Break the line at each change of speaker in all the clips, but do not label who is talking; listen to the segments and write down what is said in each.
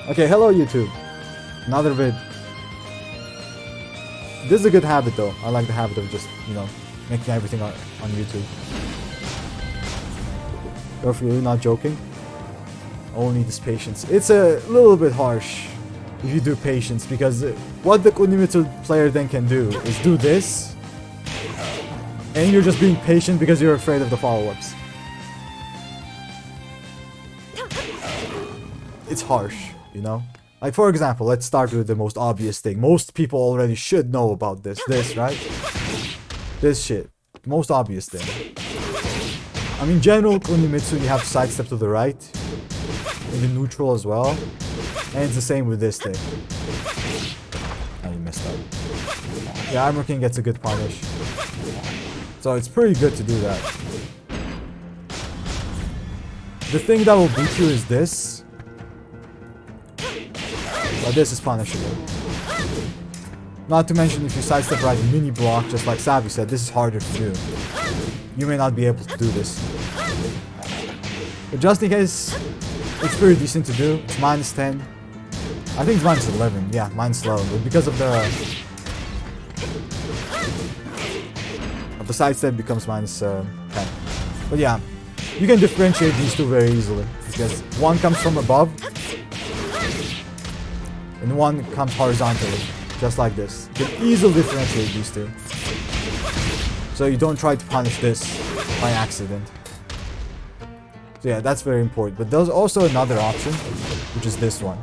Okay, hello YouTube. Another vid. This is a good habit though. I like the habit of just, making everything on YouTube. You're really not joking? Only this patience. It's a little bit harsh if you do patience, because what the Kunimitsu player then can do is do this, and you're just being patient because you're afraid of the follow-ups. It's harsh, Like, for example, let's start with the most obvious thing. Most people already should know about this, right? This shit. Most obvious thing. I mean, general Kunimitsu, you have sidestep to the right. In the neutral as well. And it's the same with this thing. Oh, you messed up. Yeah, Armor King gets a good punish. So it's pretty good to do that. The thing that will beat you is this. But this is punishable. Not to mention, if you sidestep right mini block, just like Savvy said, this is harder to do. You may not be able to do this. But just in case, it's pretty decent to do. It's minus 10. I think it's minus 11. Yeah, minus 11. But because of the sidestep, becomes minus 10. But yeah, you can differentiate these two very easily, because one comes from above and one comes horizontally, just like this. You can easily differentiate these two. So you don't try to punish this by accident. So yeah, that's very important. But there's also another option, which is this one.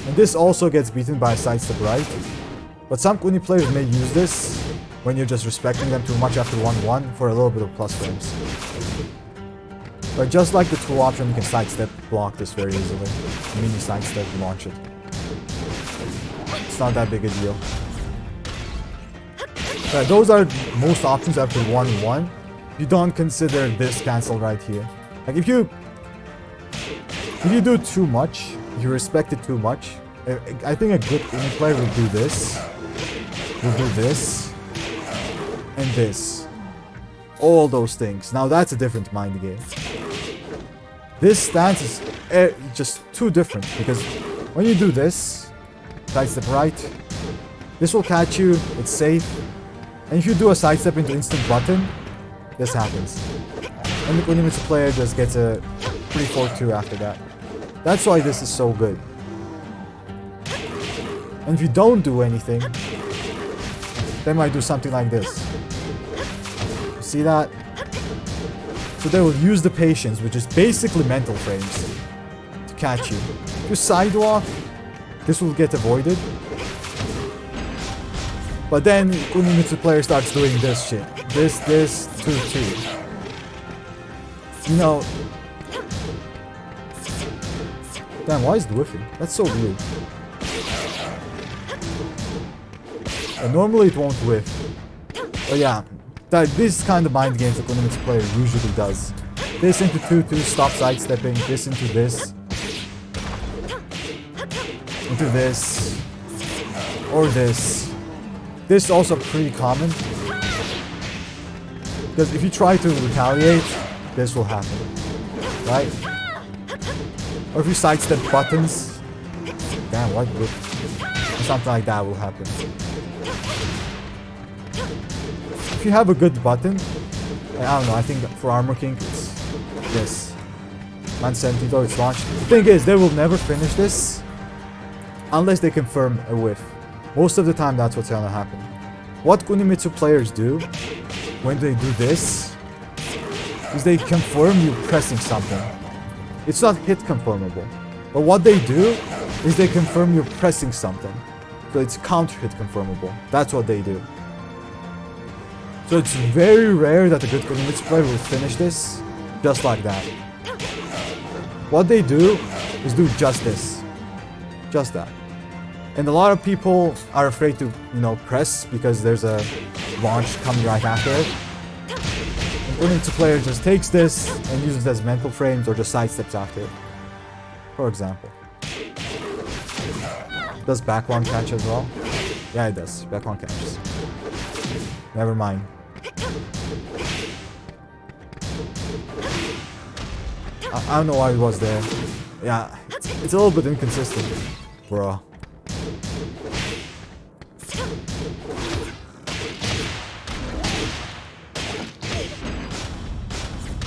And this also gets beaten by a sidestep right. But some Kuni players may use this when you're just respecting them too much after 1-1 for a little bit of plus frames. But just like the tool option, you can sidestep block this very easily. Mini sidestep, launch it. It's not that big a deal. Those are most options after 1-1. You don't consider this cancel right here. Like if you do too much, if you respect it too much, I think a good Kuni player will do this. Will do this. And this. All those things. Now that's a different mind game. This stance is just too different, because when you do this, sidestep right, this will catch you, it's safe. And if you do a sidestep into instant button, this happens. And the Kunimitsu player just gets a 3-4-2 after that. That's why this is so good. And if you don't do anything, they might do something like this. You see that? So they will use the patience, which is basically mental frames, to catch you. If you sidewalk, this will get avoided. But then Kunimitsu player starts doing this shit. This, 2-2. Damn, why is it whiffing? That's so weird. And normally it won't whiff. But yeah, this kind of mind games the Kunimitsu player usually does. This into 2-2, stop sidestepping, this into this. Into this. Or this. This is also pretty common. Because if you try to retaliate, this will happen. Right? Or if you sidestep buttons. Damn, what would... Something like that will happen. If you have a good button, I don't know, I think for Armor King it's this. Man-Sentido, it's launched. The thing is, they will never finish this unless they confirm a whiff. Most of the time that's what's gonna happen. What Kunimitsu players do when they do this is they confirm you pressing something. It's not hit confirmable. But what they do is they confirm you're pressing something. So it's counter hit confirmable. That's what they do. So it's very rare that a good Kunimitsu player will finish this just like that. What they do is do just this. Just that. And a lot of people are afraid to, press because there's a launch coming right after it. And Kunimitsu player just takes this and uses it as mental frames or just sidesteps after it. For example. Does back one catch as well? Yeah, it does. Back one catches. Never mind. I don't know why it was there. Yeah, it's a little bit inconsistent, bro.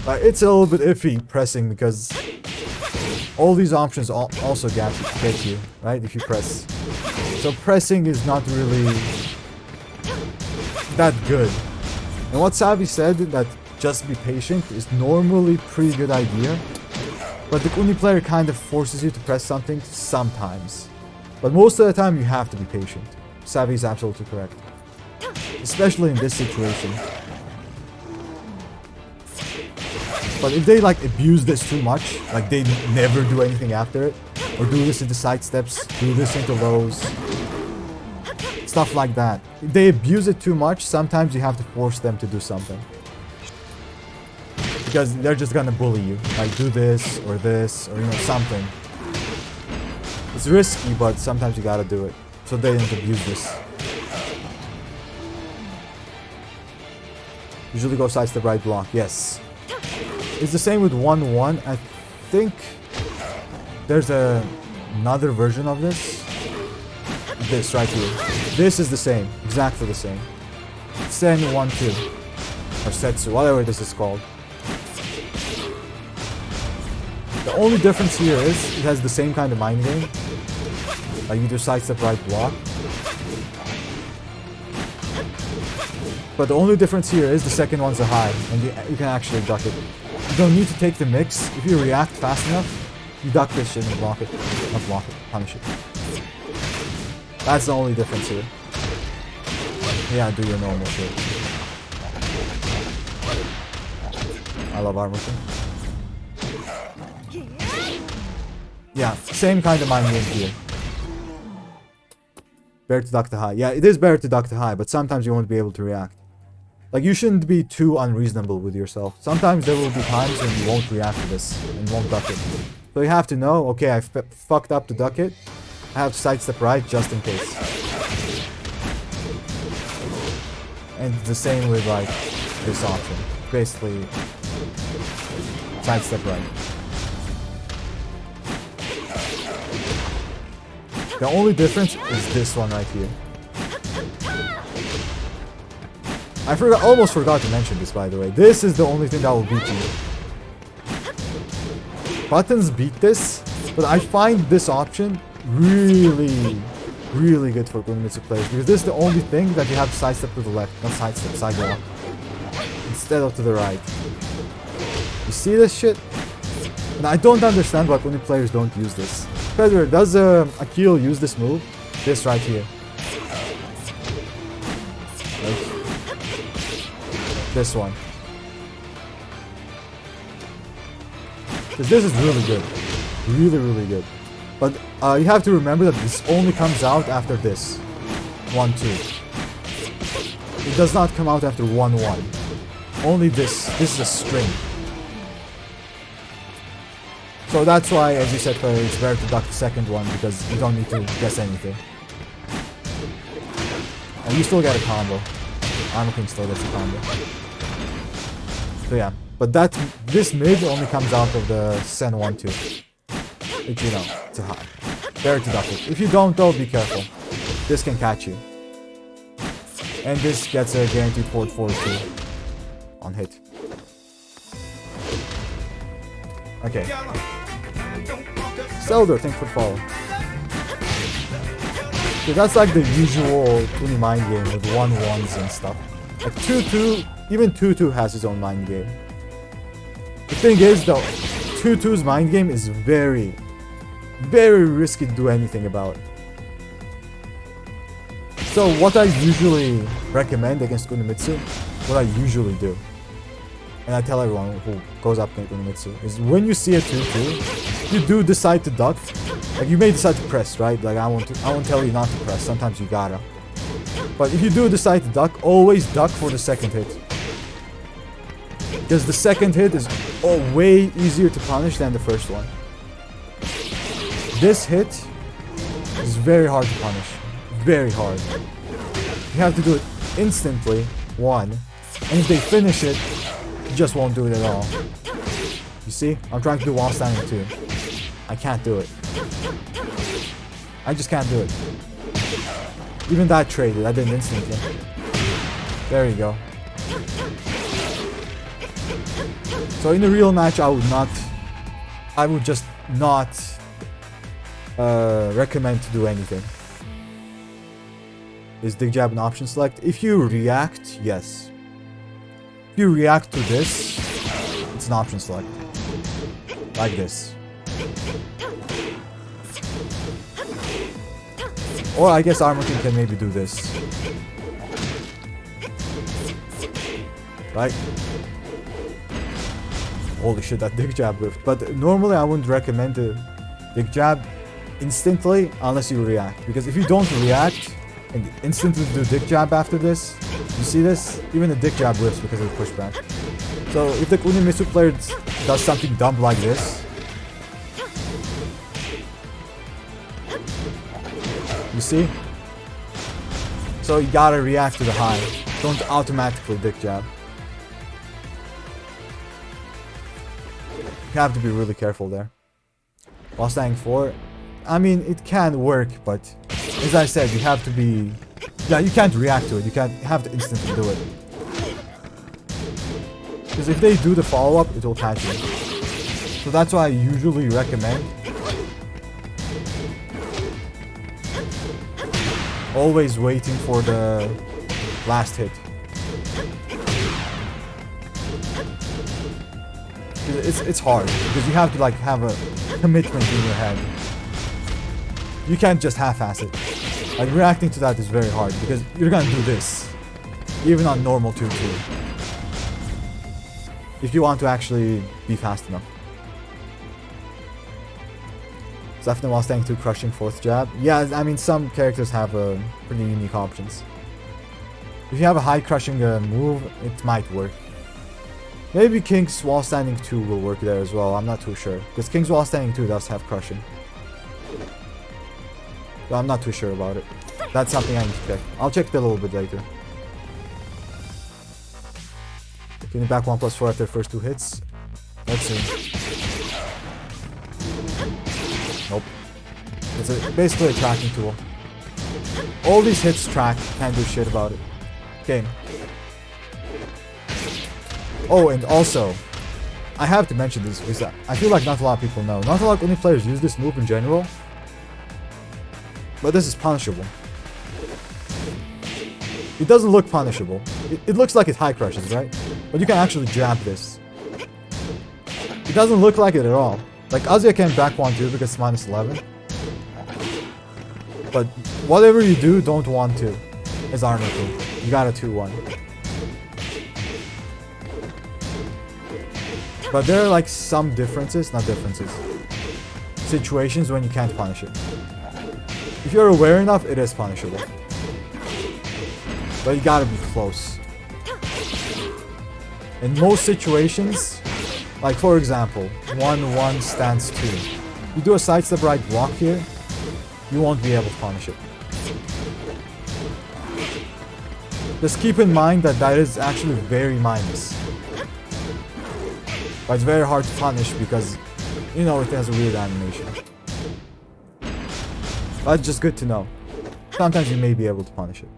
It's a little bit iffy pressing because all these options also get you, right? If you press. So pressing is not really that good. And what Savvy said, that just be patient, is normally pretty good idea. But the Kuni player kind of forces you to press something sometimes. But most of the time you have to be patient. Savvy is absolutely correct. Especially in this situation. But if they like abuse this too much, like they never do anything after it, or do this into side steps, do this into lows, stuff like that. If they abuse it too much, sometimes you have to force them to do something. Because they're just gonna bully you. Like, do this, or you know, something. It's risky, but sometimes you gotta do it. So they don't abuse this. Usually go sidestep right block, yes. It's the same with 1-1. I think there's another version of this. This right here. This is the same. Exactly the same. Sen 1-2. Or Setsu, whatever this is called. The only difference here is it has the same kind of mind game. Like you do sidestep right block. But the only difference here is the second one's a high, and you can actually duck it. You don't need to take the mix. If you react fast enough, you duck this shit and block it. Not block it, punish it. That's the only difference here. Yeah, do your normal shit. I love armor king. Yeah, same kind of mind game here. Better to duck the high. Yeah, it is better to duck the high, but sometimes you won't be able to react. Like, you shouldn't be too unreasonable with yourself. Sometimes there will be times when you won't react to this and won't duck it. So you have to know, okay, I fucked up to duck it. I have to sidestep right just in case. And the same with, like, this option. Basically, sidestep right. The only difference is this one right here. I almost forgot to mention this, by the way. This is the only thing that will beat you. Buttons beat this, but I find this option really, really good for Kunimitsu players, because this is the only thing that you have to sidestep to the left, not sidestep, sidewalk, instead of to the right. You see this shit? And I don't understand why Kuni players don't use this. Predator, does Akil use this move? This right here. Like, this one. Because this is really good. Really, really good. But you have to remember that this only comes out after this. 1-2. It does not come out after 1-1. Only this. This is a string. So that's why, as you said, it's better to duck the second one, because you don't need to guess anything. And you still get a combo. Armor King still gets a combo. So yeah, but this mid only comes out of the Sen 1-2. Which, you know, it's a high. Better to duck it. If you don't though, be careful. This can catch you. And this gets a guaranteed forward 4-2 on hit. Okay. Zelda, thanks for the follow. So that's like the usual Kuni mind game with 1-1s and stuff. Like 2-2, even 2-2 has his own mind game. The thing is though, 2-2's mind game is very, very risky to do anything about. So what I usually recommend against Kunimitsu, what I usually do, and I tell everyone who goes up against Kunimitsu, is when you see a 2-2, you do decide to duck. Like, you may decide to press, right? Like, I won't tell you not to press, sometimes you gotta. But if you do decide to duck, always duck for the second hit. Because the second hit is way easier to punish than the first one. This hit is very hard to punish. Very hard. You have to do it instantly, one. And if they finish it, you just won't do it at all. You see? I'm trying to do while standing too. I can't do it. I just can't do it. Even that traded. I didn't instantly. There you go. So in a real match, I would just not recommend to do anything. Is dig jab an option select? If you react, yes. If you react to this, it's an option select. Like this. Or I guess Armor King can maybe do this. Right? Holy shit, that dig jab whiffed. But normally I wouldn't recommend the dig jab instantly unless you react. Because if you don't react and instantly do dig jab after this, you see this? Even the dig jab whiffs because of the pushback. So if the Kunimitsu player does something dumb like this, you see? So you gotta react to the high. Don't automatically dig jab. You have to be really careful there. While standing 4, I mean, it can work, but as I said, you have to be... Yeah, you can't react to it. You have to instantly do it. Because if they do the follow-up, it will catch you. So that's why I usually recommend always waiting for the last hit. It's hard because you have to like have a commitment in your head. You can't just half-ass it. Like reacting to that is very hard because you're gonna do this even on normal 2-2 if you want to actually be fast enough. Zefna while staying 2 crushing 4th jab. Yeah, I mean some characters have pretty unique options. If you have a high crushing move, it might work. Maybe King's while standing 2 will work there as well. I'm not too sure. Because King's while standing 2 does have crushing. But I'm not too sure about it. That's something I need to check. I'll check it a little bit later. Getting back 1+4 after the first 2 hits. Let's see. Nope. It's basically a tracking tool. All these hits track. Can't do shit about it. Game. Oh, and also, I have to mention this because I feel like not a lot of people know. Not a lot of Uni players use this move in general. But this is punishable. It doesn't look punishable. It looks like it high crushes, right? But you can actually jab this. It doesn't look like it at all. Like Azia can back 1-2 because it's -11. But whatever you do, don't 1-2 as Armor King. You got a 2-1. But there are like some differences, not differences, situations when you can't punish it. If you're aware enough, it is punishable. But you gotta be close. In most situations, like for example, 1-1 stands 2. You do a sidestep right block here, you won't be able to punish it. Just keep in mind that that is actually very minus. But it's very hard to punish because, you know, it has a weird animation. But it's just good to know. Sometimes you may be able to punish it.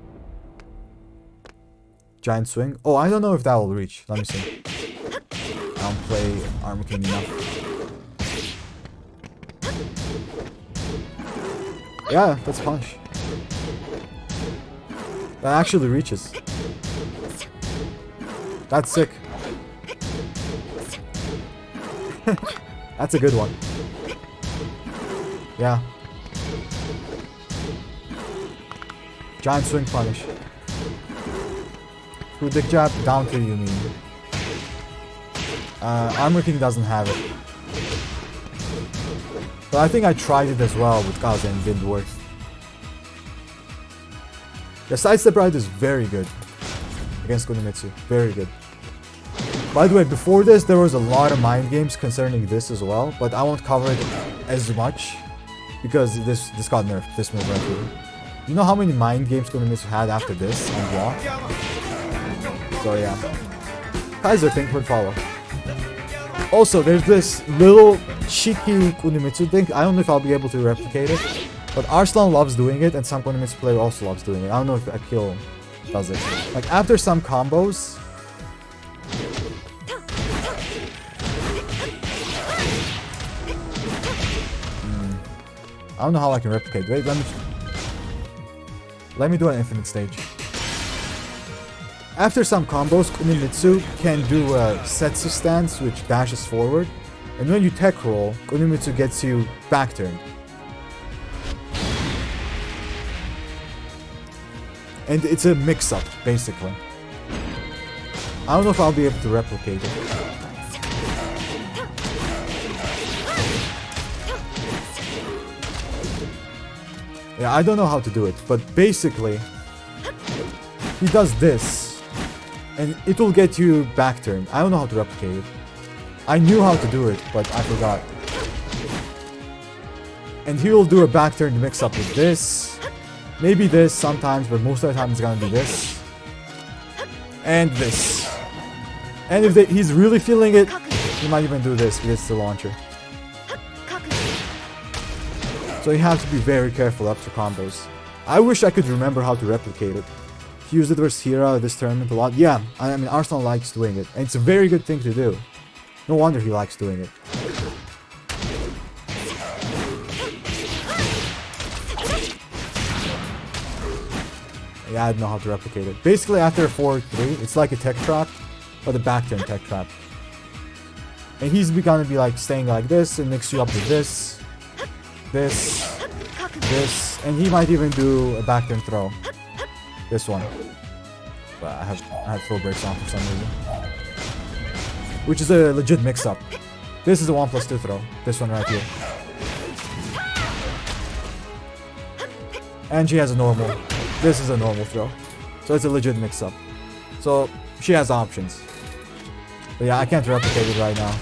Giant swing. Oh, I don't know if that will reach. Let me see. I don't play Armor King enough. Yeah, that's a punch. That actually reaches. That's sick. That's a good one. Yeah. Giant swing punish. Through dig jab, down 3 you mean. Armor King doesn't have it. But I think I tried it as well with Kaze and it didn't work. The sidestep right is very good against Kunimitsu. Very good. By the way, before this, there was a lot of mind games concerning this as well, but I won't cover it as much because this got nerfed, this move right here. You know how many mind games Kunimitsu had after this on block? So yeah. Kaiser think would follow. Also, there's this little cheeky Kunimitsu thing. I don't know if I'll be able to replicate it. But Arslan loves doing it, and some Kunimitsu player also loves doing it. I don't know if Akil does it. Like, after some combos... I don't know how I can replicate. Wait, let me do an infinite stage. After some combos, Kunimitsu can do a Setsu stance, which dashes forward. And when you tech roll, Kunimitsu gets you back turned. And it's a mix-up, basically. I don't know if I'll be able to replicate it. Yeah, I don't know how to do it, but basically, he does this, and it will get you back turn. I don't know how to replicate it. I knew how to do it, but I forgot. And he will do a back turn mix up with this. Maybe this sometimes, but most of the time it's gonna be this. And this. And if he's really feeling it, he might even do this because it's the launcher. So you have to be very careful after combos. I wish I could remember how to replicate it. He used it versus Hira this tournament a lot. Yeah, I mean Arslan likes doing it. And it's a very good thing to do. No wonder he likes doing it. Yeah, I don't know how to replicate it. Basically after a 4-3, it's like a tech trap, but a back turn tech trap. And he's gonna be like staying like this and mix you up with this. This, and he might even do a back turn throw. This one. But I have throw breaks on for some reason. Which is a legit mix-up. This is a 1+2 throw. This one right here. And she has a normal. This is a normal throw. So it's a legit mix-up. So she has options. But yeah, I can't replicate it right now.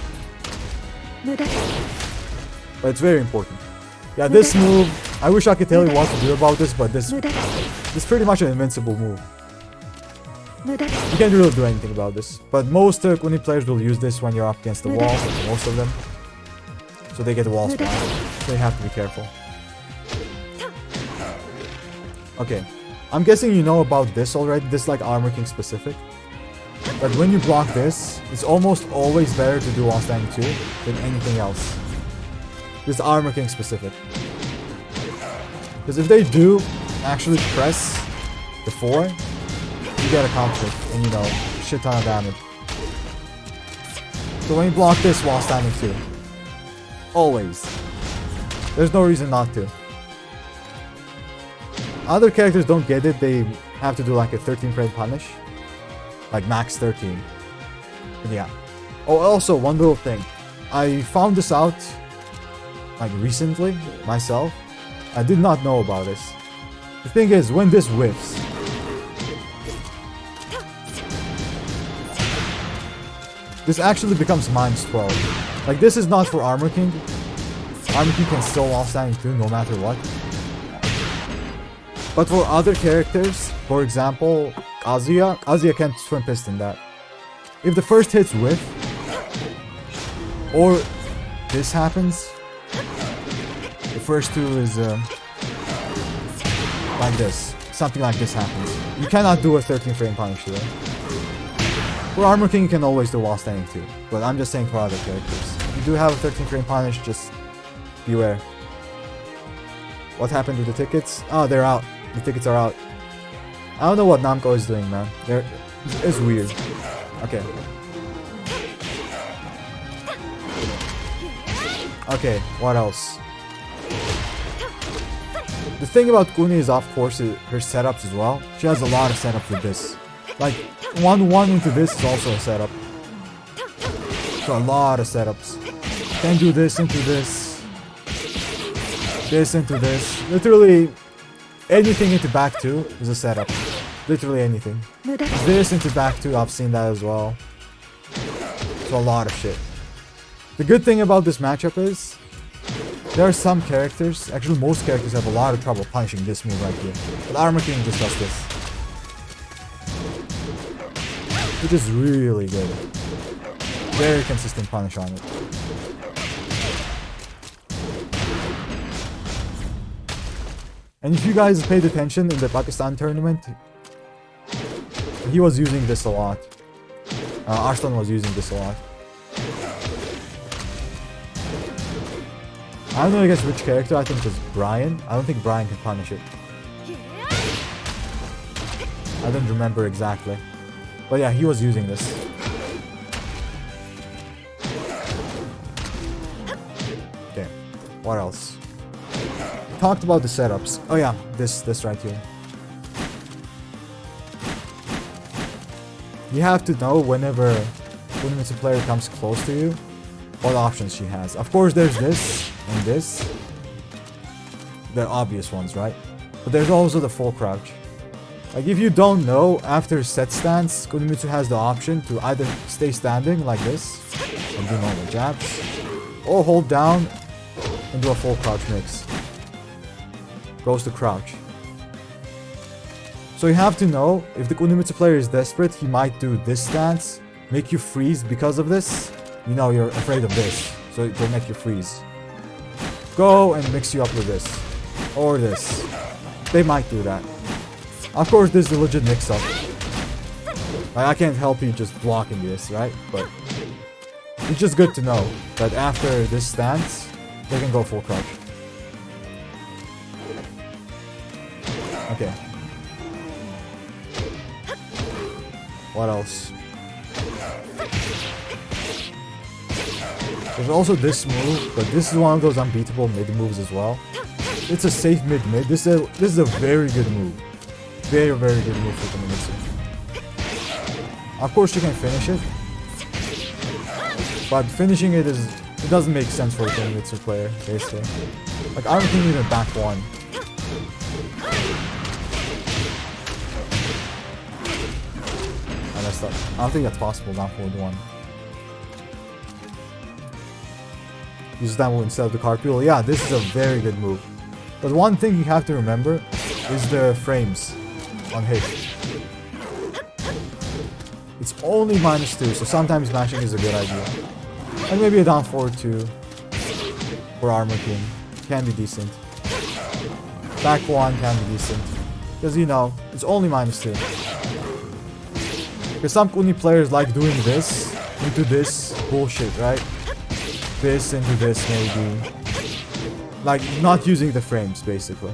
But it's very important. Yeah, this move, I wish I could tell you what to do about this, but this is pretty much an invincible move. You can't really do anything about this. But most Kuni players will use this when you're up against the wall, most of them. So they get the wall spot. So you have to be careful. Okay, I'm guessing you know about this already. This is like Armor King specific. But when you block this, it's almost always better to do while standing 2 than anything else. This is Armor King specific. Because if they do actually press the 4, you get a conflict and you know, shit ton of damage. So when you block this while standing 2, always. There's no reason not to. Other characters don't get it, they have to do like a 13 frame punish. Like max 13. And yeah. Oh, also one little thing. I found this out like recently, myself. I did not know about this. The thing is, when this whiffs, this actually becomes -12. Like, this is not for Armor King. Armor King can still while standing 2 no matter what. But for other characters, for example, Kazuya can't swim piston that. If the first hit's whiff, or this happens, the first 2 is like this. Something like this happens. You cannot do a 13 frame punish here. For Armor King, you can always do while standing 2. But I'm just saying for other characters. If you do have a 13 frame punish, just beware. What happened with the tickets? Oh, they're out. The tickets are out. I don't know what Namco is doing, man. It's weird. Okay. Okay, what else? The thing about Kuni is, of course, her setups as well. She has a lot of setup with this. Like, 1-1 into this is also a setup. So a lot of setups. Can do this into this. This into this. Literally, anything into back 2 is a setup. Literally anything. This into back 2, I've seen that as well. So a lot of shit. The good thing about this matchup is, there are some characters, actually most characters have a lot of trouble punishing this move right here. But Armor King just does this. Which is really good. very consistent punish on it. And if you guys paid attention in the Pakistan tournament, he was using this a lot. Arslan was using this a lot. I don't know against which character, I think it was Brian. I don't think Brian can punish it. I don't remember exactly. But yeah, he was using this. Okay, what else? We talked about the setups. Oh yeah, this right here. You have to know whenever Kunimitsu player comes close to you, what options she has. Of course there's this and this. The obvious ones, right? But there's also the full crouch. Like if you don't know, after set stance, Kunimitsu has the option to either stay standing like this and do normal jabs, or hold down and do a full crouch mix. Goes to crouch. So you have to know, if the Kunimitsu player is desperate, he might do this stance, make you freeze because of this. You know you're afraid of this, so it will make you freeze. Go and mix you up with this. Or this. They might do that. Of course, this is a legit mix-up. Like, I can't help you just blocking this, right? But it's just good to know that after this stance, they can go full crouch. Okay. What else? There's also this move, but this is one of those unbeatable mid moves as well. It's a safe mid-mid. This is a very good move. Very, very good move for Kunimitsu. Of course you can finish it, but finishing it doesn't make sense for a Kunimitsu player, basically. Like, I don't think even back one. I messed up. I don't think that's possible down forward one. Use that move instead of the cartwheel. Yeah, this is a very good move. But one thing you have to remember is the frames on hit. It's only -2, so sometimes mashing is a good idea. And maybe a down forward 2 for Armor King can be decent. Back 1 can be decent. Because, you know, it's only -2. Because some Kuni players like doing this into this bullshit, right? This into this maybe. Like, not using the frames, basically.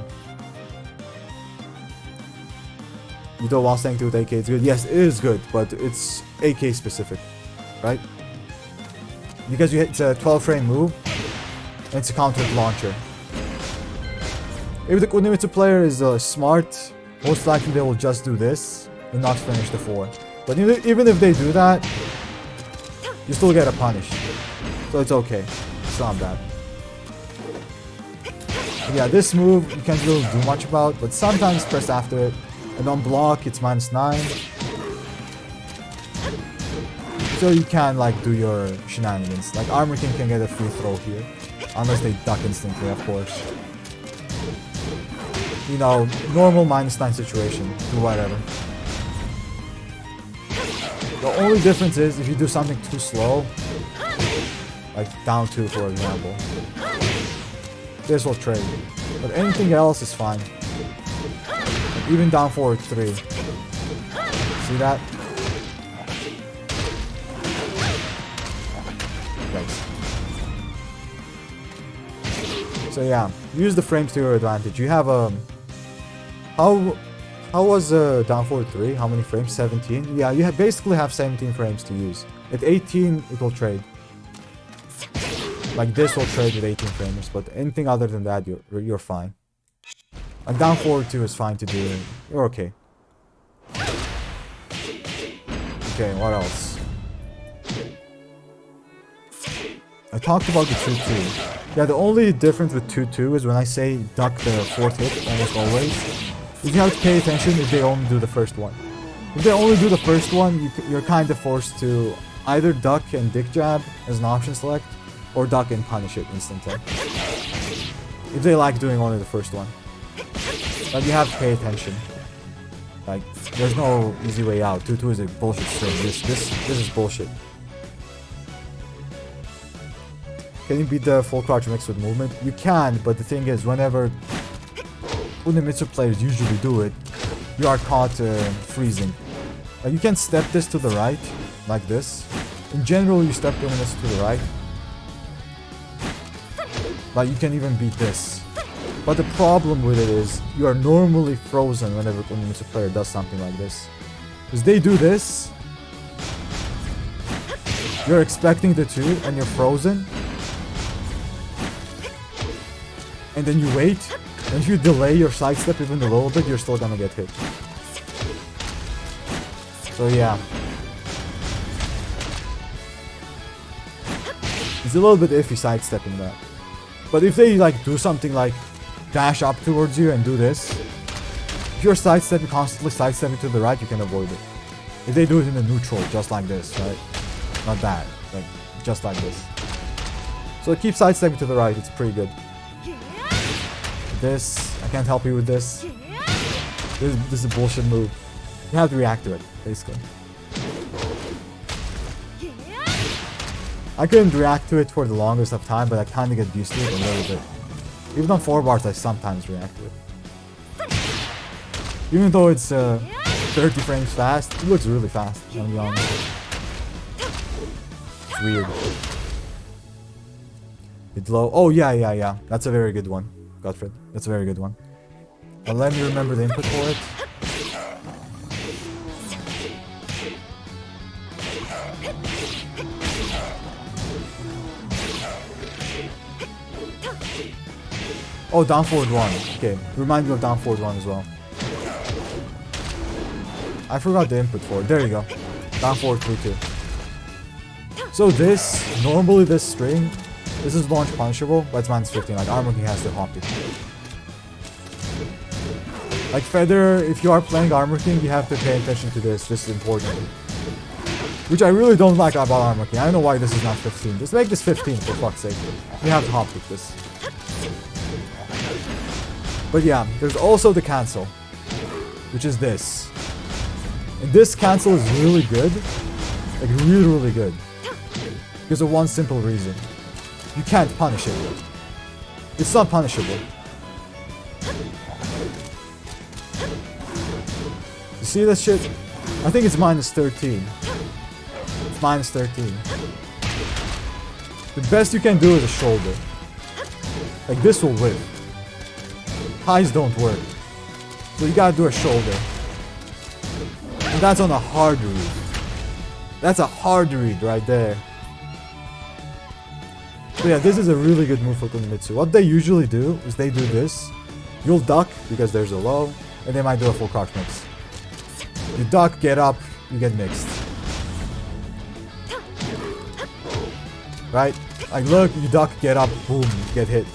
You know, while staying with AK is good. Yes, it is good, but it's AK specific, right? Because it's a 12 frame move, and it's a countered launcher. If the Kunimitsu player is smart, most likely they will just do this and not finish the 4. But even if they do that, you still get a punish. So it's okay. It's not bad. But yeah, this move you can't really do much about, but sometimes press after it. And on block, it's -9. So you can, like, do your shenanigans. Like, Armor King can get a free throw here. Unless they duck instantly, of course. You know, normal -9 situation. Do whatever. The only difference is if you do something too slow. Like, down 2, for example. This will trade. But anything else is fine. Even down forward 3. See that? Thanks. So yeah, use the frames to your advantage. You have a... How was down forward 3? How many frames? 17? Yeah, you basically have 17 frames to use. At 18, it will trade. Like, this will trade with 18 frames, but anything other than that, you're fine. And down forward 2 is fine to do. You're okay. Okay, what else? I talked about the 2-2. Yeah, the only difference with 2-2 is when I say duck the 4th hit, almost always, is you have to pay attention if they only do the first one. If they only do the first one, you're kind of forced to either duck and dick jab as an option select, or duck and punish it instantly. If they like doing only the first one. But you have to pay attention. Like, there's no easy way out. 2-2 is a bullshit string. This is bullshit. Can you beat the full crouch mix with movement? You can, but the thing is, whenever Kunimitsu players usually do it, you are caught freezing. You can step this to the right, like this. In general, you step Kunimitsu to the right. Like, you can even beat this. But the problem with it is, you are normally frozen whenever Kunimitsu player does something like this. Because they do this, you're expecting the 2 and you're frozen. And then you wait, and if you delay your sidestep even a little bit, you're still gonna get hit. So yeah. It's a little bit iffy sidestepping that. But if they like do something like dash up towards you and do this, if you're sidestepping, constantly sidestepping to the right, you can avoid it. If they do it in a neutral, just like this, right? Not that, like just like this. So keep sidestepping to the right, it's pretty good. This, I can't help you with this. This is a bullshit move. You have to react to it, basically. I couldn't react to it for the longest of time, but I kind of get used to it a little bit. Even on 4 bars, I sometimes react to it. Even though it's 30 frames fast, it looks really fast, I'll be honest. It's weird. It's low. Oh, yeah. That's a very good one. Godfred, that's a very good one. But let me remember the input for it. Oh, down forward 1. Okay, remind me of down forward 1 as well. I forgot the input for it. There you go. Down forward 3-2. So this, normally this string, this is launch punishable, but it's -15. Like, Armor King has to hop it. Like, Federer, if you are playing Armor King, you have to pay attention to this. This is important. Which I really don't like about Armor King. I don't know why this is not 15. Just make this 15, for fuck's sake. You have to hop kick this. But yeah, there's also the cancel, which is this. And this cancel is really good. Like, really good. Because of one simple reason. You can't punish it. It's not punishable. You see this shit? I think it's -13. It's -13. The best you can do is a shoulder. Like, this will whip. Highs don't work. So you gotta do a shoulder. And that's on a hard read. That's a hard read right there. So yeah, this is a really good move for Kunimitsu. What they usually do is they do this. You'll duck because there's a low, and they might do a full crouch mix. You duck, get up, you get mixed. Right? Like, look, you duck, get up, boom, you get hit.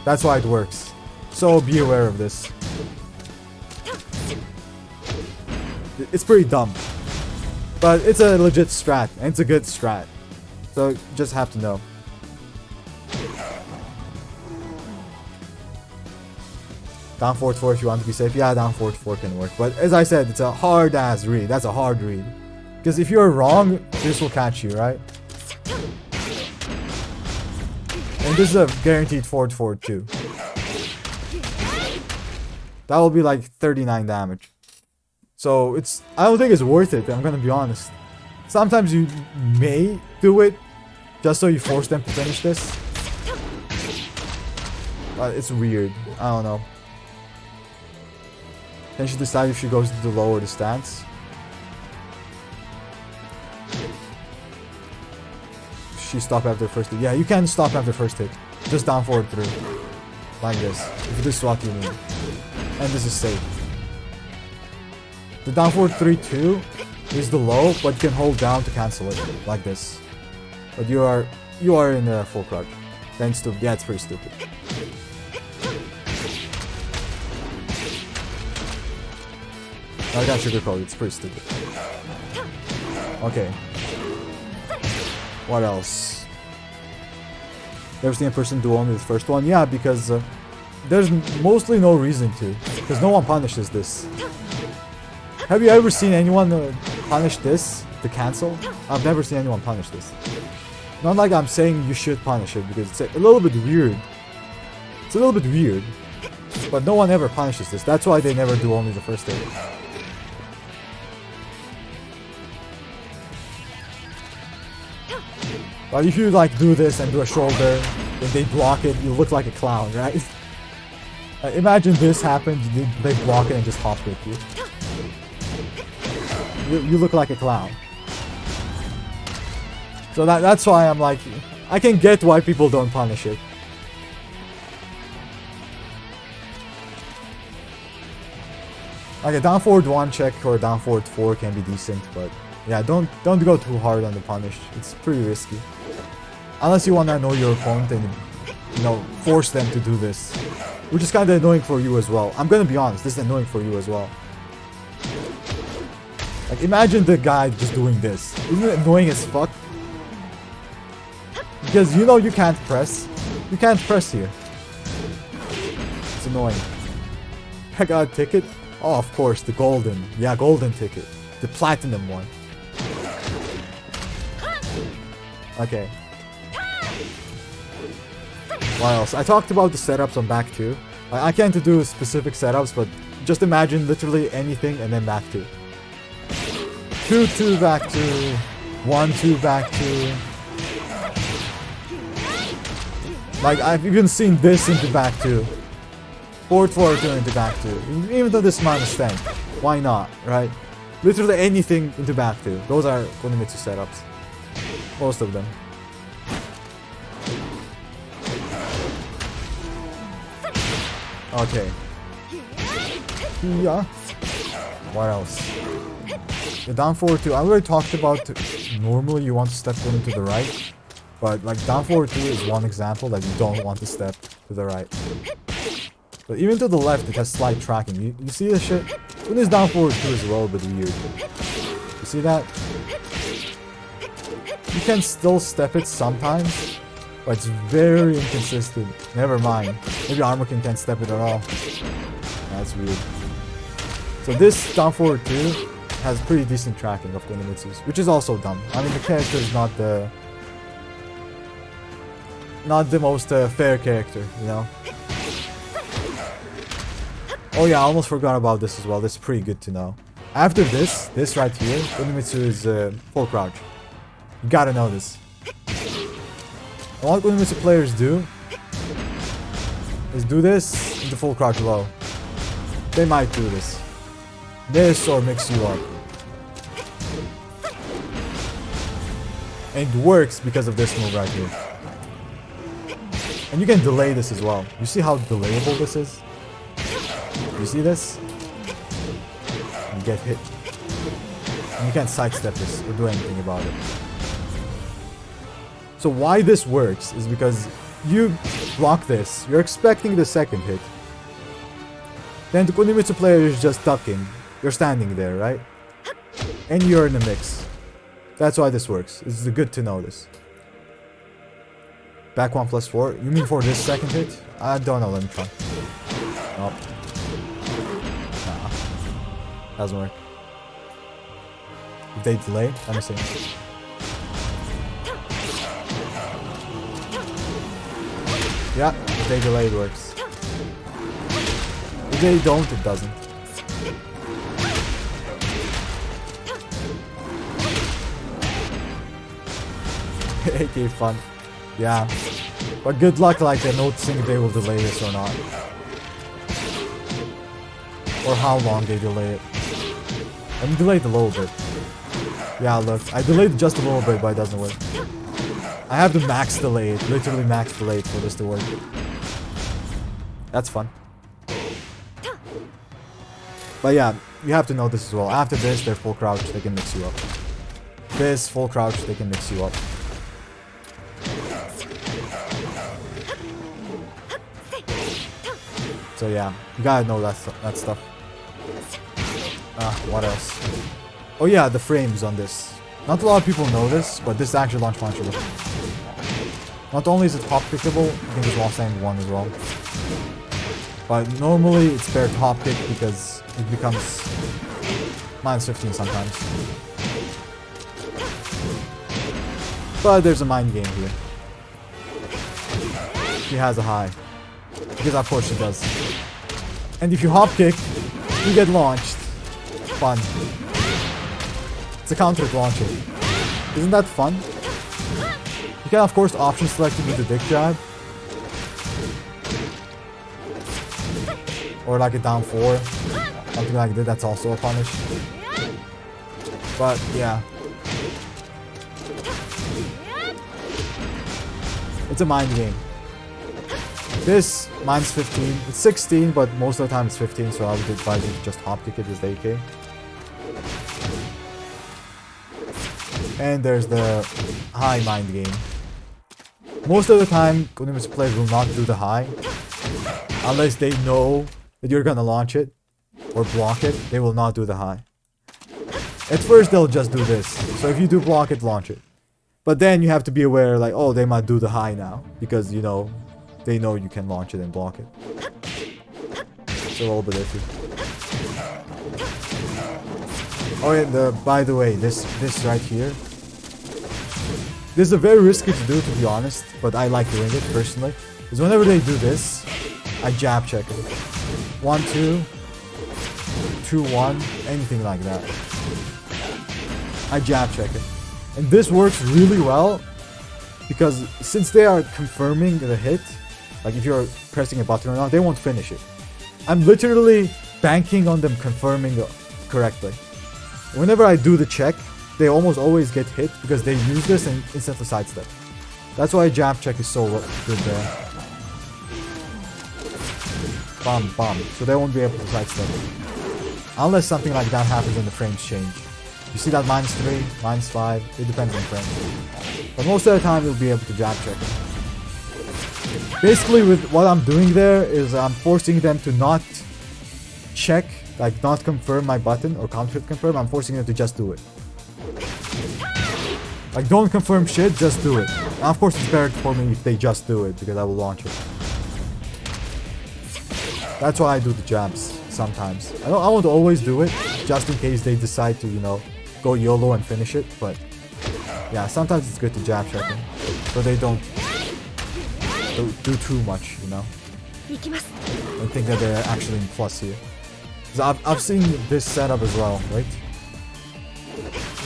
That's why it works. So be aware of this. It's pretty dumb. But it's a legit strat, and it's a good strat. So you just have to know. Down forward 4 if you want to be safe. Yeah, down forward 4 can work. But as I said, it's a hard ass read. That's a hard read. Because if you're wrong, this will catch you, right? And this is a guaranteed forward too. That will be like 39 damage. So it's, I don't think it's worth it, I'm gonna be honest. Sometimes you may do it just so you force them to finish this. But it's weird. I don't know. Then she decide if she goes to the low or the stance. She stop after first hit. Yeah, you can stop after first hit. Just down forward 3. Like this. If this is what you mean. And this is safe. The down forward 3-2 is the low, but you can hold down to cancel it. Like this. But you are in a full crouch. Then stupid. Yeah, it's pretty stupid. I got sugarcoat, it's pretty stupid. Okay. What else? Ever seen a person do only the first one? Yeah, because there's mostly no reason to. Because no one punishes this. Have you ever seen anyone punish this? The cancel? I've never seen anyone punish this. Not like I'm saying you should punish it, because it's a little bit weird. It's a little bit weird. But no one ever punishes this. That's why they never do only the first hit. But if you like do this and do a shoulder, and they block it, you look like a clown, right? Imagine this happens, they block it and just hop with you. You look like a clown. So that's why I'm like, I can get why people don't punish it. Like a down forward 1 check or a down forward 4 can be decent, but yeah, don't go too hard on the punish. It's pretty risky. Unless you want to annoy your opponent and, you know, force them to do this. Which is kind of annoying for you as well. I'm gonna be honest, this is annoying for you as well. Like, imagine the guy just doing this. Isn't it annoying as fuck? Because you know you can't press. You can't press here. It's annoying. I got a ticket? Oh, of course, the golden. Yeah, golden ticket. The platinum one. Okay. What else? I talked about the setups on back 2. I can't do specific setups, but just imagine literally anything and then back 2. 2-2 back 2. 1-2 back 2. Like, I've even seen this into back 2. Forward 2 into back 2. Even though this minus 10. Why not, right? Literally anything into back 2. Those are Kunimitsu setups. Most of them. Okay. Yeah. What else? The down forward 2. I already talked about normally you want to step 1 into the right. But like down forward 2 is one example that you don't want to step to the right. But even to the left it has slight tracking. You see this shit? When this down forward 2 is a little bit weird. You see that? You can still step it sometimes. But it's very inconsistent. Never mind. Maybe Armor King can't step it at all. That's weird. So this down forward 2 has pretty decent tracking of Kunimitsu's, which is also dumb. I mean, the character is not the most fair character, you know? Oh yeah, I almost forgot about this as well. This is pretty good to know. After this right here, Kunimitsu is full crouch. You gotta know this. And what Kunimitsu players do is do this into full crouch low. They might do this. This or mix you up. And it works because of this move right here. And you can delay this as well. You see how delayable this is? You see this? You get hit. And you can't sidestep this or do anything about it. So why this works is because you block this, you're expecting the second hit. Then the Kunimitsu player is just ducking. You're standing there, right? And you're in the mix. That's why this works. It's good to know this. Back 1 plus 4. You mean for this second hit? I don't know, let me try. Nope. Nah. Doesn't work. If they delay, let me see. Yeah, if they delay, it works. If they don't, it doesn't. AK fun. Yeah. But good luck like noticing if they will delay this or not. Or how long they delay it. Let me delay it a little bit. Yeah, look. I delayed it just a little bit, but it doesn't work. I have to max delay it. Literally max delay it for this to work. That's fun. But yeah, you have to know this as well. After this, they're full crouch. They can mix you up. This, full crouch. They can mix you up. So yeah, you gotta know that stuff. What else? Oh yeah, the frames on this. Not a lot of people know this, but this is actually launch punchable. Not only is it hop kickable, you can just wall stand 1 as well. But normally it's paired to hop kick because it becomes minus 15 sometimes. But there's a mind game here. She has a high. Because of course she does. And if you hop kick, you get launched. Fun. It's a counter launcher. Isn't that fun? You can of course option select to do the dick jab. Or like a down 4. Something like that, that's also a punish. But yeah. It's a mind game. This, mine's 15. It's 16, but most of the time it's 15, so I would advise you to just hop kick it as the AK. And there's the high mind game. Most of the time, Kunimitsu players will not do the high. Unless they know that you're gonna launch it or block it, they will not do the high. At first, they'll just do this. So if you do block it, launch it. But then you have to be aware, like, oh, they might do the high now. Because, you know, they know you can launch it and block it. It's a little bit iffy. Oh, and by the way, this right here. This is a very risky to do, to be honest. But I like doing it, personally. Because whenever they do this, I jab check it. 1, 2, 2, 1, anything like that. I jab check it. And this works really well because since they are confirming the hit, like if you're pressing a button or not, they won't finish it. I'm literally banking on them confirming correctly. Whenever I do the check, they almost always get hit because they use this and instantly sidestep. That's why jab check is so good there. Bam, bam. So they won't be able to sidestep it. Unless something like that happens and the frames change. You see that -3, -5, it depends on frames. But most of the time you'll be able to jab check it. Basically with what I'm doing there is I'm forcing them to not check, like not confirm my button or counter confirm, I'm forcing them to just do it. Like don't confirm shit, just do it. And of course it's better for me if they just do it because I will launch it. That's why I do the jabs sometimes. I won't always do it, just in case they decide to, you know, go YOLO and finish it, but yeah, sometimes it's good to jab check them, so they don't do too much, you know, and think that they're actually in plus here. Because I've seen this setup as well, right?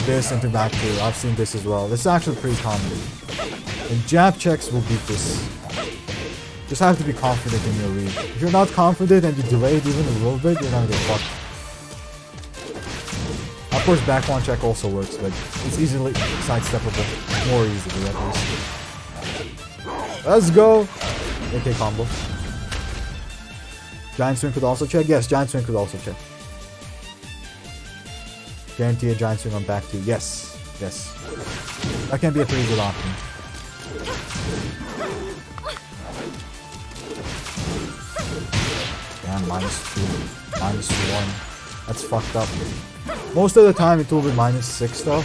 This into back two, I've seen this as well. This is actually pretty common. And jab checks will beat this. Just have to be confident in your read. If you're not confident and you delay it even a little bit, you're gonna get fucked. Of course, back one check also works, but it's easily sidesteppable. More easily, at least. Let's go! AK combo. Giant swing could also check? Yes, giant swing could also check. Guarantee a giant swing on back two. Yes. Yes. That can be a pretty good option. Damn, -2. -1. That's fucked up. Most of the time it will be -6 though.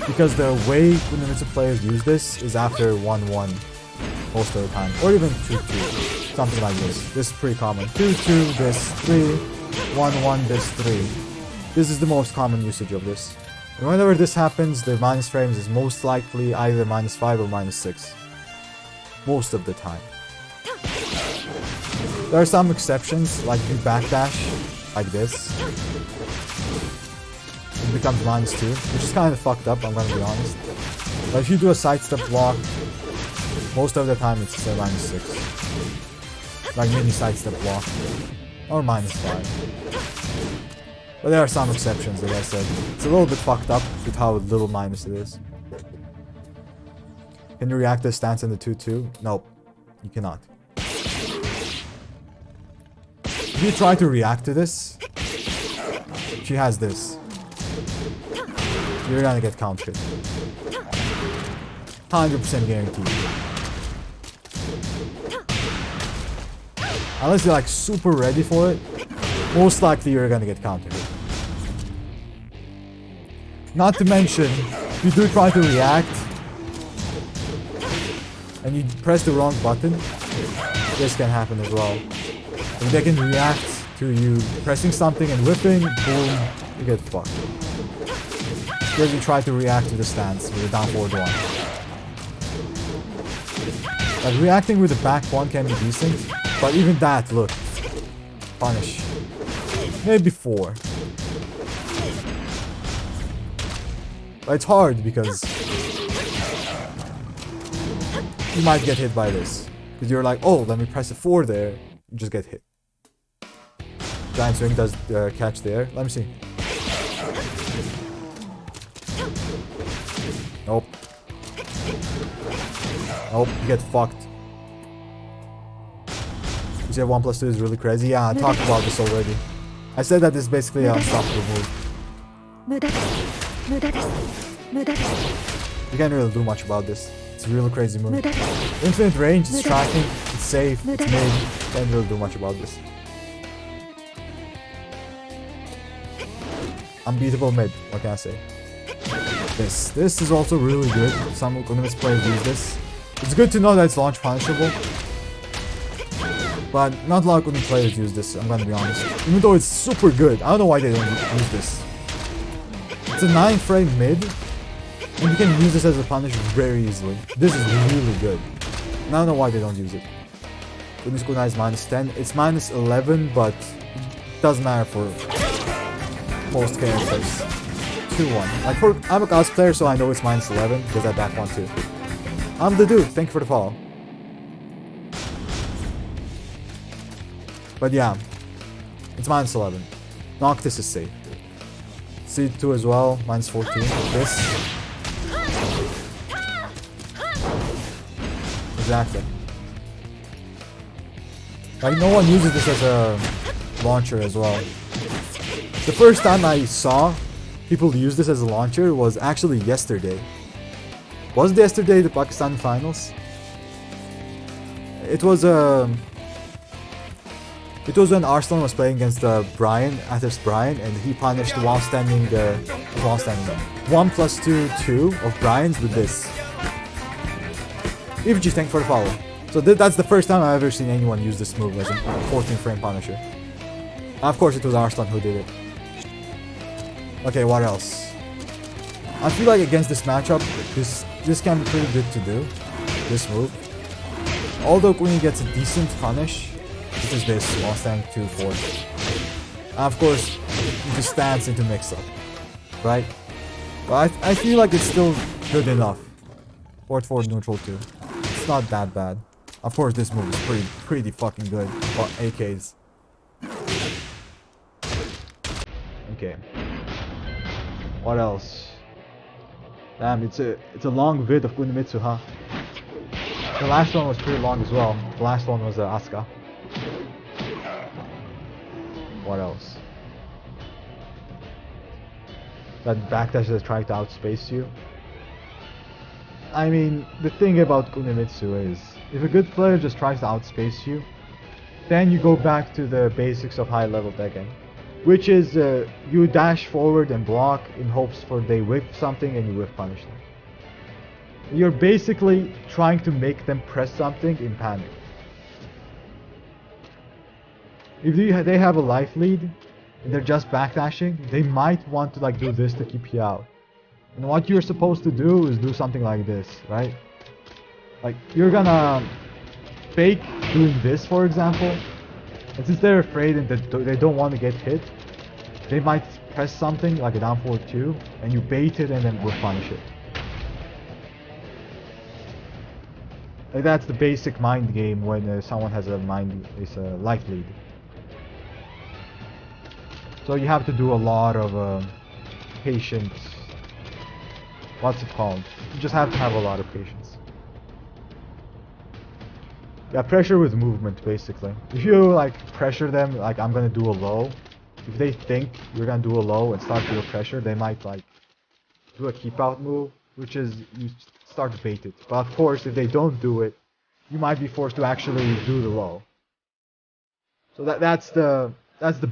Because the way Kunimitsu players use this is after 1-1. Most of the time. Or even 2-2. Something like this. This is pretty common. 2-2, this 3. 1-1, this 3. This is the most common usage of this. And whenever this happens, the minus frames is most likely either -5 or -6. Most of the time. There are some exceptions, like you backdash, like this. It becomes -2, which is kind of fucked up, I'm gonna be honest. But if you do a sidestep block, most of the time it's -6. Like mini sidestep block. Or -5. But there are some exceptions, like I said. It's a little bit fucked up with how little minus it is. Can you react to the stance in the 2-2? Nope. You cannot. If you try to react to this, she has this. You're gonna get countered. 100% guaranteed. Unless you're like super ready for it, most likely you're gonna get countered. Not to mention, if you do try to react, and you press the wrong button, this can happen as well. If they can react to you pressing something and whipping, boom, you get fucked. Because you try to react to the stance with a down forward one. Like reacting with the back one can be decent, but even that, look. Punish. Maybe 4. But it's hard because you might get hit by this. Because you're like, oh, let me press a 4 there. You just get hit. Giant swing does catch there. Let me see. Nope. Nope, you get fucked. You say 1+2 is really crazy? Yeah, I talked about this already. I said that this is basically an unstoppable move. You can't really do much about this. It's a really crazy move. Infinite range, it's tracking, it's safe, it's mid. Can't really do much about this. Unbeatable mid, what can I say? This is also really good. Some Kunimitsu players use this. It's good to know that it's launch punishable. But not a lot of Kunimitsu players use this, I'm gonna be honest. Even though it's super good, I don't know why they don't use this. It's a 9-frame mid, and you can use this as a punish very easily. This is really good. And I don't know why they don't use it. Kunimitsu Kunai is -10. It's -11, but it doesn't matter for most characters. 2-1. Like I'm a cosplayer, so I know it's -11 because I back one too. I'm the dude. Thank you for the follow. But yeah, it's -11. Noctis is safe. C2 as well, -14. This. Exactly. Like no one uses this as a launcher as well. The first time I saw people use this as a launcher was actually yesterday. Was it yesterday the Pakistan finals? It was when Arslan was playing against Brian, Athos Brian, and he punished while standing 1+2 of Brian's with this. EVG, thank you for the follow. So that's the first time I've ever seen anyone use this move as a 14-frame punisher. Of course it was Arslan who did it. Okay, what else? I feel like against this matchup, this can be pretty good to do. This move. Although Kuni gets a decent punish, which is this, while standing 2-4. Of course, you just stance into mix-up. Right? But I feel like it's still good enough. Forward 4 neutral 2. It's not that bad. Of course this move is pretty fucking good. But AKs. Okay. What else? Damn, it's a long vid of Kunimitsu, huh? The last one was pretty long as well. The last one was Asuka. What else? That backdash is trying to outspace you. I mean, the thing about Kunimitsu is, if a good player just tries to outspace you, then you go back to the basics of high-level Tekken. Which is, you dash forward and block in hopes for they whiff something and you whiff punish them. You're basically trying to make them press something in panic. If they have a life lead and they're just backdashing, they might want to like do this to keep you out. And what you're supposed to do is do something like this, right? Like you're gonna fake doing this, for example. And since they're afraid and they don't want to get hit, they might press something like a down forward 2 and you bait it and then whiff punish it. Like that's the basic mind game when someone has a life lead. So you have to do a lot of patience. What's it called? You just have to have a lot of patience. Yeah, pressure with movement basically. If you like pressure them, like I'm gonna do a low. If they think you're gonna do a low and start to do pressure, they might like do a keep out move, which is you start to bait it. But of course, if they don't do it, you might be forced to actually do the low. So that's the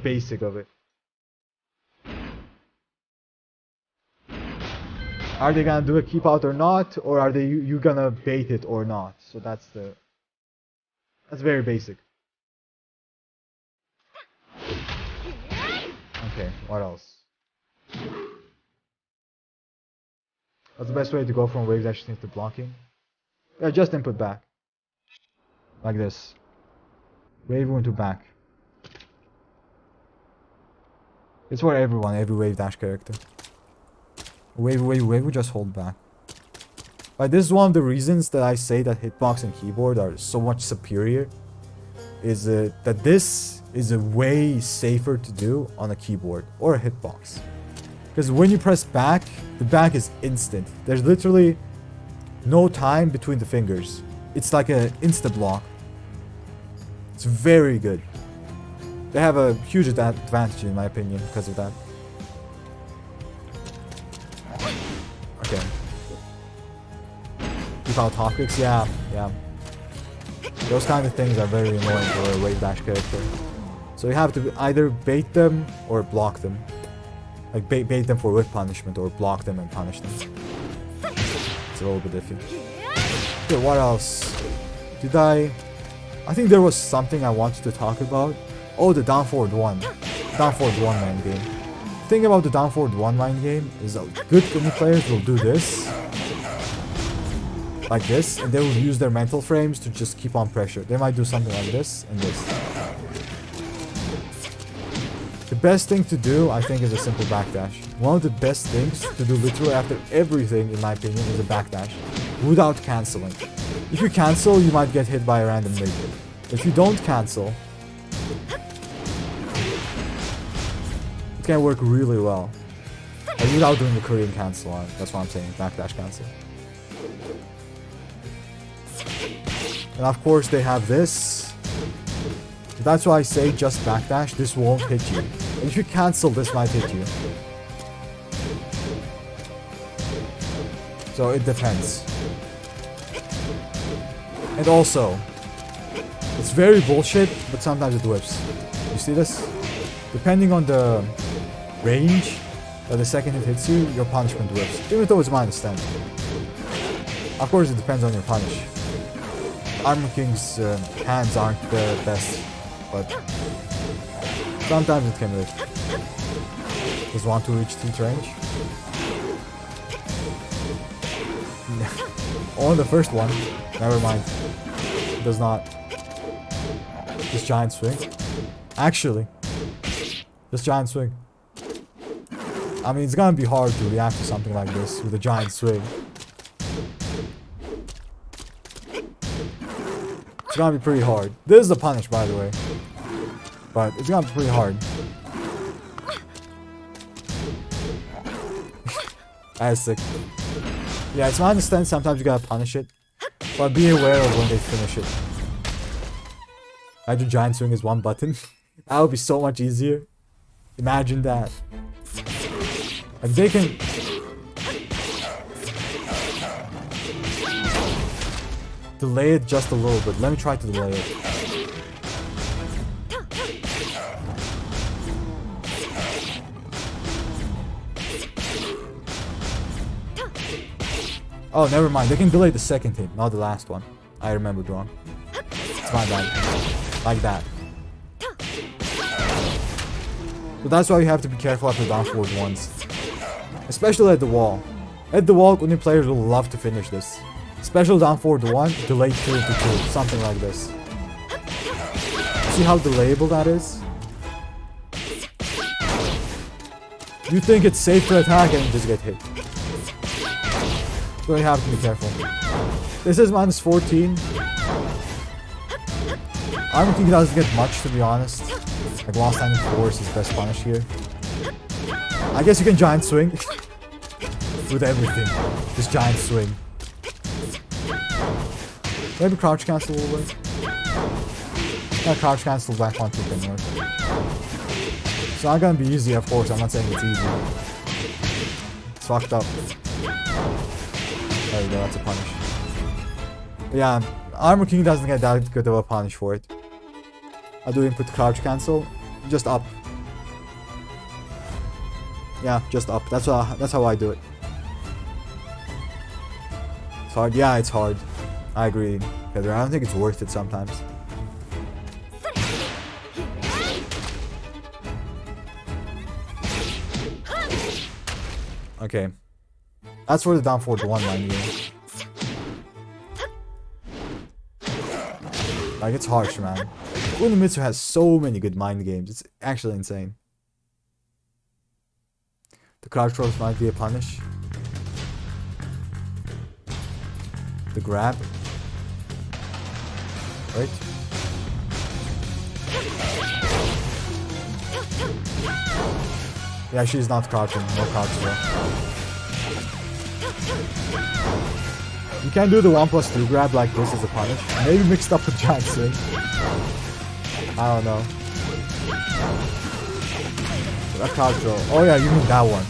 basic of it. Are they gonna do a keep out or not, or are you gonna bait it or not? So that's very basic. Okay, what else? What's the best way to go from wave dash into blocking? Yeah, just input back. Like this. Wave into back. It's for everyone, every wave dash character. Wave, we just hold back. But this is one of the reasons that I say that hitbox and keyboard are so much superior. Is that this is a way safer to do on a keyboard or a hitbox. Because when you press back, the back is instant. There's literally no time between the fingers. It's like an insta block. It's very good. They have a huge advantage in my opinion because of that. Okay. Keep out topics, yeah. Those kind of things are very annoying for a wave dash character. So you have to either bait them or block them. Like bait them for whip punishment or block them and punish them. It's a little bit iffy. Okay, what else? I think there was something I wanted to talk about. Oh, the down forward 1. Down forward 1 mind game. The thing about the down forward 1 mind game is that good Kuni players will do this. Like this, and they will use their mental frames to just keep on pressure. They might do something like this and this. The best thing to do, I think, is a simple backdash. One of the best things to do literally after everything, in my opinion, is a backdash. Without cancelling. If you cancel, you might get hit by a random mid. If you don't cancel, it can work really well. And without doing the Korean cancel on. That's what I'm saying, backdash cancel. And of course they have this. That's why I say just backdash, this won't hit you. And if you cancel, this might hit you. So it depends. And also, it's very bullshit, but sometimes it whips. You see this? Depending on the range that the second hit hits you, your punishment whips. Even though it's -10. Of course it depends on your punish. Armor King's hands aren't the best, but sometimes it can whip. Does want to reach teeth range? On the first one. Never mind. It does not. Just giant swing. Actually. Just giant swing. I mean, it's gonna be hard to react to something like this with a giant swing. It's gonna be pretty hard. This is a punish, by the way. But it's gonna be pretty hard. That is sick. Yeah, it's -10, sometimes you gotta punish it. But be aware of when they finish it. Imagine giant swing is one button. That would be so much easier. Imagine that. Like they can... delay it just a little bit. Let me try to delay it. Oh, never mind. They can delay the second hit, not the last one. I remembered wrong. It's my bad. Like that. So that's why you have to be careful after down forward ones. Especially at the wall. At the wall, Kuni players will love to finish this. Special down forward 1, delay 2 into 2. Something like this. See how delayable that is? You think it's safe to attack and you just get hit. So you have to be careful. This is -14. I don't think he doesn't get much, to be honest. Like Lost Standing 4 is his best punish here. I guess you can giant swing. With everything. Just giant swing. Maybe crouch cancel will work. Yeah, crouch cancel back one can work. It's not gonna be easy, of course. I'm not saying it's easy. It's fucked up. There we go, that's a punish. But yeah, Armor King doesn't get that good of a punish for it. I do input crouch cancel. Just up. Yeah, just up. That's how I do it. It's hard. Yeah, it's hard. I agree, Heather. I don't think it's worth it sometimes. Okay. That's for the down forward 1 line game. Like, it's harsh, man. Kunimitsu has so many good mind games. It's actually insane. The crouch throws might be a punish. The grab. Right? Yeah, she's not crouching. No crouch throw. You can do the 1+2 grab like this as a punish. Maybe mixed up with giant swing. I don't know. That crouch throw. Oh yeah, you mean that one.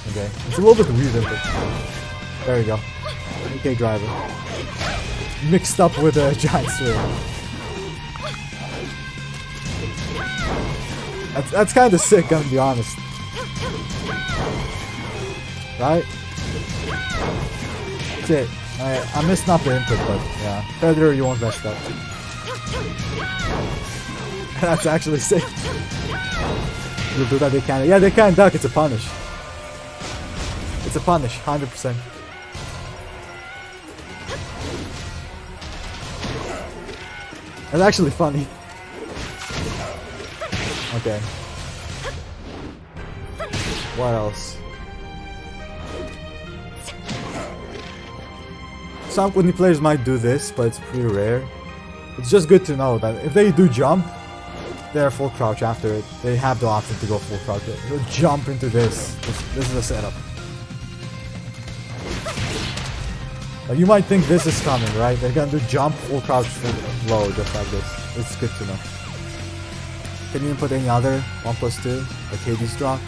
Okay. It's a little bit weird, isn't it? There you go. Okay, driver. Mixed up with a giant swing. That's kind of sick, I'm gonna be honest. Right? That's it. I missed not the input, but yeah. Federer, you won't mess up. That's actually sick. You'll do that, they can. Yeah, they can duck, it's a punish. It's a punish, 100%. That's actually funny. Okay. What else? Some Kuni players might do this, but it's pretty rare. It's just good to know that if they do jump, they're full crouch after it. They have the option to go full crouch. They'll jump into this. This is a setup. Like, you might think this is coming, right? They're gonna do jump, full crouch, full low, just like this. It's good to know. Can you input any other 1+2? Like Hades draw?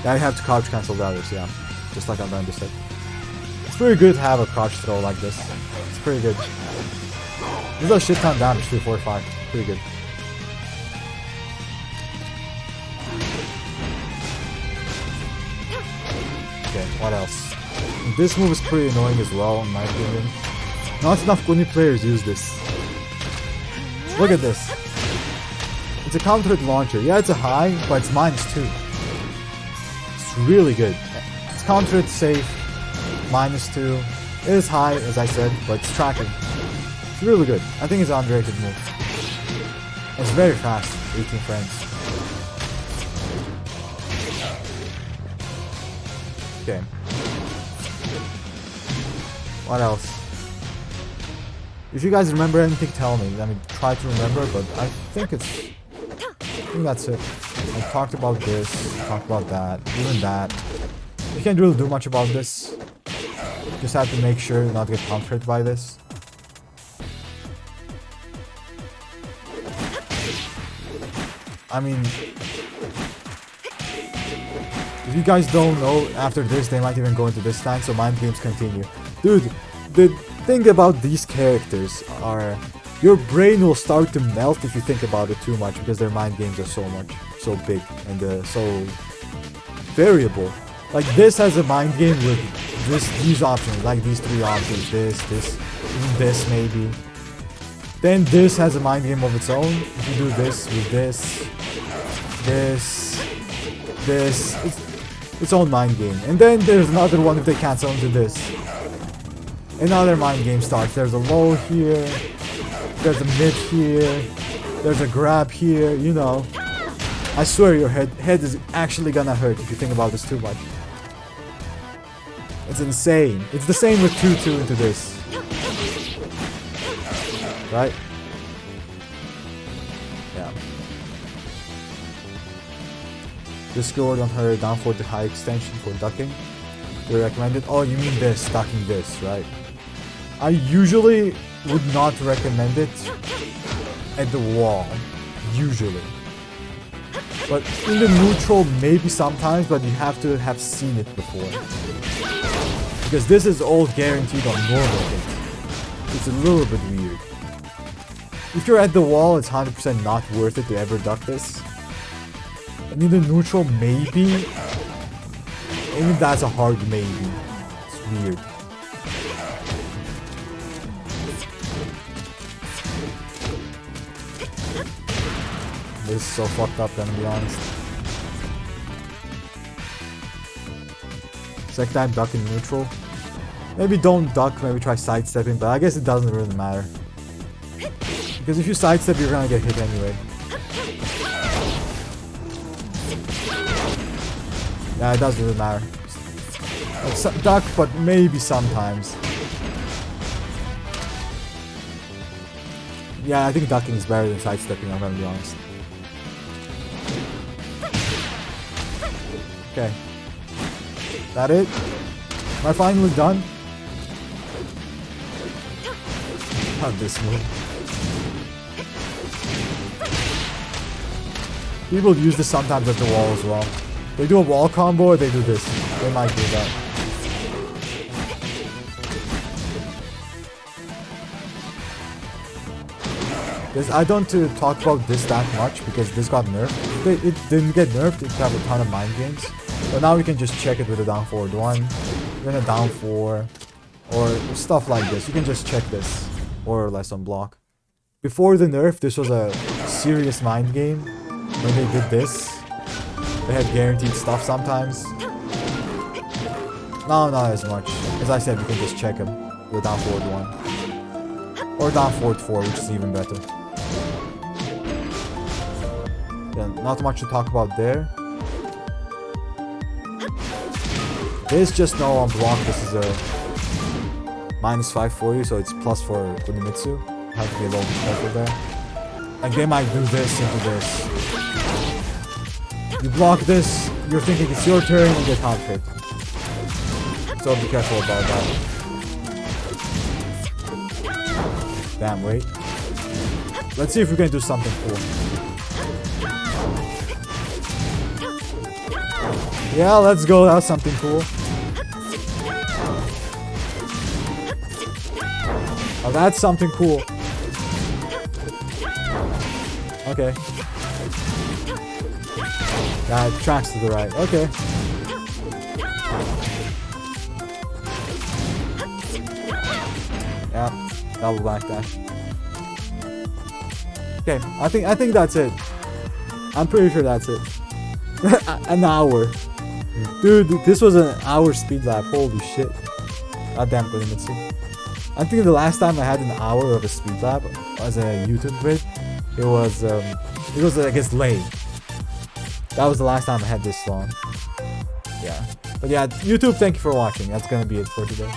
Yeah, I have to crouch cancel the others, yeah. Just like I've said. It's pretty good to have a crouch throw like this. It's pretty good. This does shit ton damage, 3, 4, 5. Pretty good. Okay, what else? This move is pretty annoying as well, in my opinion. Not enough Kuni players use this. Look at this. It's a counter hit launcher. Yeah, it's a high, but it's -2. It's really good. It's counter hit safe, -2. It is high, as I said, but it's tracking. It's really good. I think it's an underrated move. It's very fast, 18 frames. Okay. What else? If you guys remember anything, tell me. I mean, try to remember, but I think that's it. I talked about this, talked about that, even that. You can't really do much about this. Just have to make sure not to get countered by this. I mean, if you guys don't know, after this they might even go into this time, so mind games continue. Dude, the thing about these characters are your brain will start to melt if you think about it too much, because their mind games are so big and so variable. Like, this has a mind game with these options, like these 3 options, this, even this maybe. Then this has a mind game of its own. If you do this with this, it's its own mind game. And then there's another one if they cancel into this. Another mind game starts. There's a low here, there's a mid here, there's a grab here, you know. I swear your head is actually gonna hurt if you think about this too much. It's insane. It's the same with 2-2 into this. Right? Yeah. Discord on her down for the high extension for ducking. We recommended. Oh, you mean this, ducking this, right? I usually would not recommend it at the wall. Usually. But in the neutral, maybe sometimes, but you have to have seen it before. Because this is all guaranteed on normal hit. It's a little bit weird. If you're at the wall, it's 100% not worth it to ever duck this. And in the neutral, maybe. Even that's a hard maybe. It's weird. This is so fucked up, gonna be honest. Second time duck in neutral. Maybe don't duck, maybe try sidestepping, but I guess it doesn't really matter. Because if you sidestep, you're gonna get hit anyway. Yeah, it doesn't really matter. Duck, but maybe sometimes. Yeah, I think ducking is better than sidestepping, I'm gonna be honest. Okay. That it? Am I finally done? Not this move. People use this sometimes at the wall as well. They do a wall combo or they do this. They might do that. I don't talk about this that much because this got nerfed. It didn't get nerfed, it have a ton of mind games. But now we can just check it with a down forward 1, then a down 4, or stuff like this. You can just check this, more or less on block. Before the nerf, this was a serious mind game. When they did this, they had guaranteed stuff sometimes. No, not as much. As I said, we can just check them with a down forward 1. Or down forward 4, which is even better. Yeah, not much to talk about there. There's just no on block. This is a -5 for you, so it's plus for Kunimitsu. Have to be a little careful there. Like they might do this into this. You block this, you're thinking it's your turn, and get hard hit. So be careful about that. Damn, wait. Let's see if we can do something cool. Yeah, let's go. That's something cool. Oh, that's something cool. Okay. Yeah, it tracks to the right. Okay. Yeah, double backdash. Okay, I think that's it. I'm pretty sure that's it. An hour. Dude, this was an hour speed lab. Holy shit. Goddamn Kunimitsu. I think the last time I had an hour of a speed lab as a YouTube vid, it was I guess late. That was the last time I had this long. Yeah. But yeah, YouTube, thank you for watching. That's gonna be it for today.